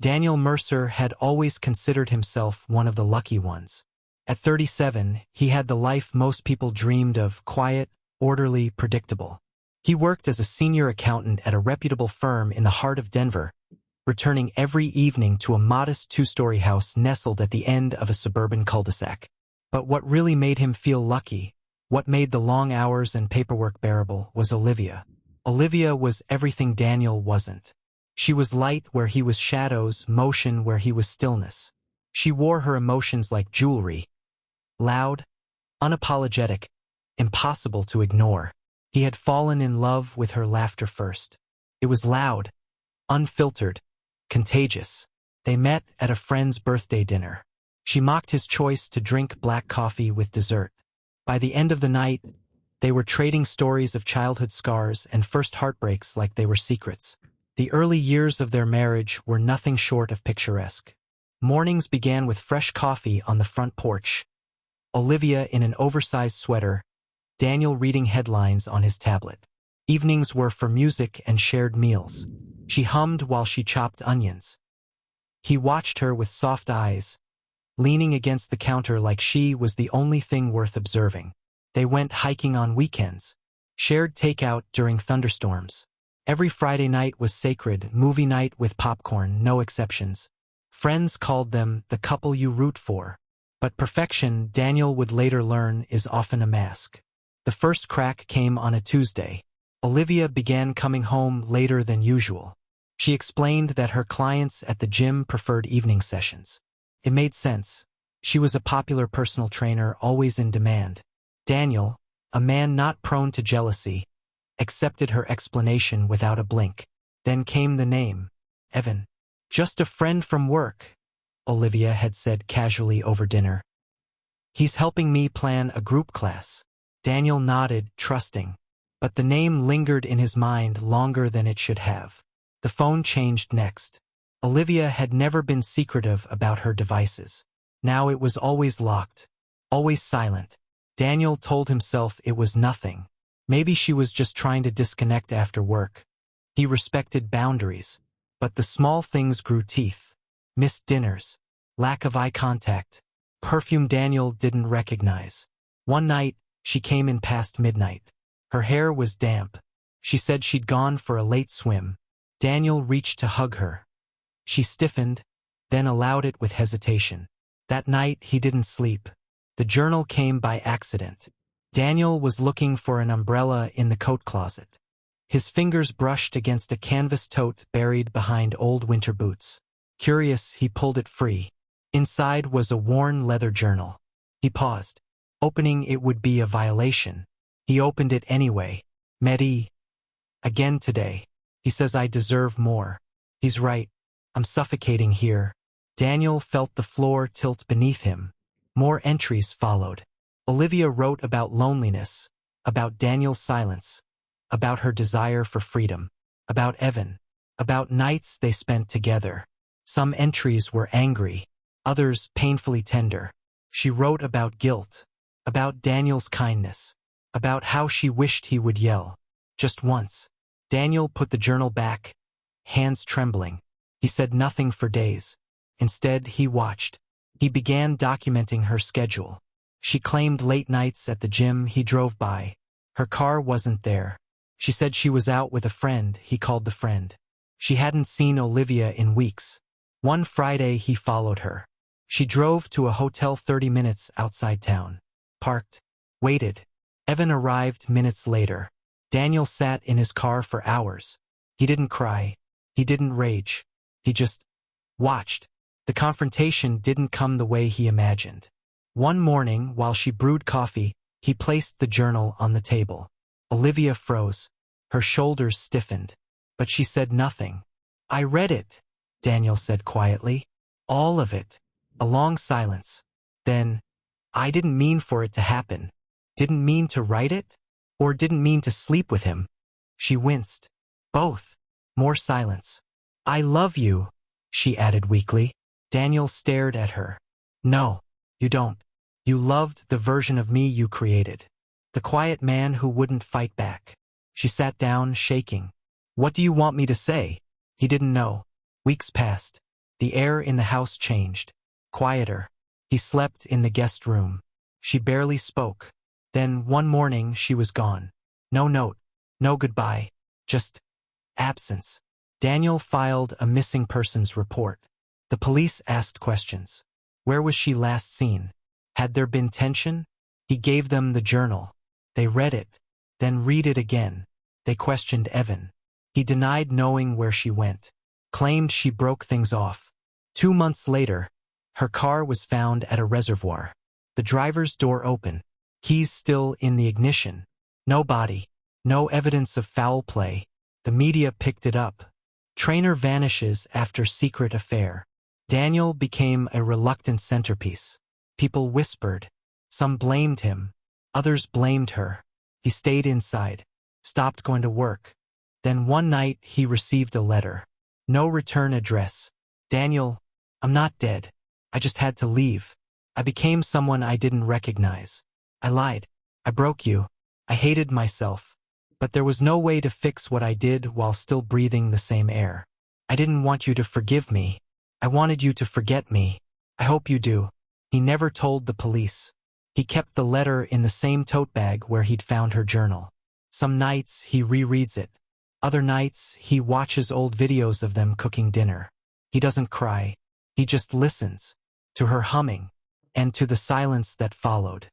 Daniel Mercer had always considered himself one of the lucky ones. At 37, he had the life most people dreamed of: quiet, orderly, predictable. He worked as a senior accountant at a reputable firm in the heart of Denver, returning every evening to a modest two-story house nestled at the end of a suburban cul-de-sac. But what really made him feel lucky, what made the long hours and paperwork bearable, was Olivia. Olivia was everything Daniel wasn't. She was light where he was shadows, motion where he was stillness. She wore her emotions like jewelry, loud, unapologetic, impossible to ignore. He had fallen in love with her laughter first. It was loud, unfiltered, contagious. They met at a friend's birthday dinner. She mocked his choice to drink black coffee with dessert. By the end of the night, they were trading stories of childhood scars and first heartbreaks like they were secrets. The early years of their marriage were nothing short of picturesque. Mornings began with fresh coffee on the front porch, Olivia in an oversized sweater, Daniel reading headlines on his tablet. Evenings were for music and shared meals. She hummed while she chopped onions. He watched her with soft eyes, leaning against the counter like she was the only thing worth observing. They went hiking on weekends, shared takeout during thunderstorms. Every Friday night was sacred, movie night with popcorn, no exceptions. Friends called them the couple you root for. But perfection, Daniel would later learn, is often a mask. The first crack came on a Tuesday. Olivia began coming home later than usual. She explained that her clients at the gym preferred evening sessions. It made sense. She was a popular personal trainer, always in demand. Daniel, a man not prone to jealousy, accepted her explanation without a blink. Then came the name, Evan. "Just a friend from work," Olivia had said casually over dinner. "He's helping me plan a group class." Daniel nodded, trusting. But the name lingered in his mind longer than it should have. The phone changed next. Olivia had never been secretive about her devices. Now it was always locked, always silent. Daniel told himself it was nothing. Maybe she was just trying to disconnect after work. He respected boundaries, but the small things grew teeth. Missed dinners, lack of eye contact, perfume Daniel didn't recognize. One night, she came in past midnight. Her hair was damp. She said she'd gone for a late swim. Daniel reached to hug her. She stiffened, then allowed it with hesitation. That night, he didn't sleep. The journal came by accident. Daniel was looking for an umbrella in the coat closet. His fingers brushed against a canvas tote buried behind old winter boots. Curious, he pulled it free. Inside was a worn leather journal. He paused. Opening it would be a violation. He opened it anyway. Mehdi. Again today. He says I deserve more. He's right. I'm suffocating here. Daniel felt the floor tilt beneath him. More entries followed. Olivia wrote about loneliness, about Daniel's silence, about her desire for freedom, about Evan, about nights they spent together. Some entries were angry, others painfully tender. She wrote about guilt, about Daniel's kindness, about how she wished he would yell. Just once. Daniel put the journal back, hands trembling. He said nothing for days. Instead, he watched. He began documenting her schedule. She claimed late nights at the gym he drove by. Her car wasn't there. She said she was out with a friend. He called the friend. She hadn't seen Olivia in weeks. One Friday, he followed her. She drove to a hotel 30 minutes outside town. Parked. Waited. Evan arrived minutes later. Daniel sat in his car for hours. He didn't cry. He didn't rage. He just watched. The confrontation didn't come the way he imagined. One morning, while she brewed coffee, he placed the journal on the table. Olivia froze. Her shoulders stiffened. But she said nothing. "I read it," Daniel said quietly. "All of it." A long silence. Then, "I didn't mean for it to happen. Didn't mean to write it? Or didn't mean to sleep with him?" She winced. "Both." More silence. "I love you," she added weakly. Daniel stared at her. "No, you don't. You loved the version of me you created. The quiet man who wouldn't fight back." She sat down, shaking. "What do you want me to say?" He didn't know. Weeks passed. The air in the house changed. Quieter. He slept in the guest room. She barely spoke. Then one morning she was gone. No note. No goodbye. Just absence. Daniel filed a missing persons report. The police asked questions. Where was she last seen? Had there been tension? He gave them the journal. They read it, then read it again. They questioned Evan. He denied knowing where she went, claimed she broke things off. 2 months later, her car was found at a reservoir. The driver's door open, keys still in the ignition. No body, no evidence of foul play. The media picked it up. Trainer vanishes after secret affair. Daniel became a reluctant centerpiece. People whispered. Some blamed him. Others blamed her. He stayed inside, stopped going to work. Then one night he received a letter. No return address. Daniel, I'm not dead. I just had to leave. I became someone I didn't recognize. I lied. I broke you. I hated myself. But there was no way to fix what I did while still breathing the same air. I didn't want you to forgive me. I wanted you to forget me. I hope you do. He never told the police. He kept the letter in the same tote bag where he'd found her journal. Some nights he rereads it. Other nights he watches old videos of them cooking dinner. He doesn't cry. He just listens to her humming and to the silence that followed.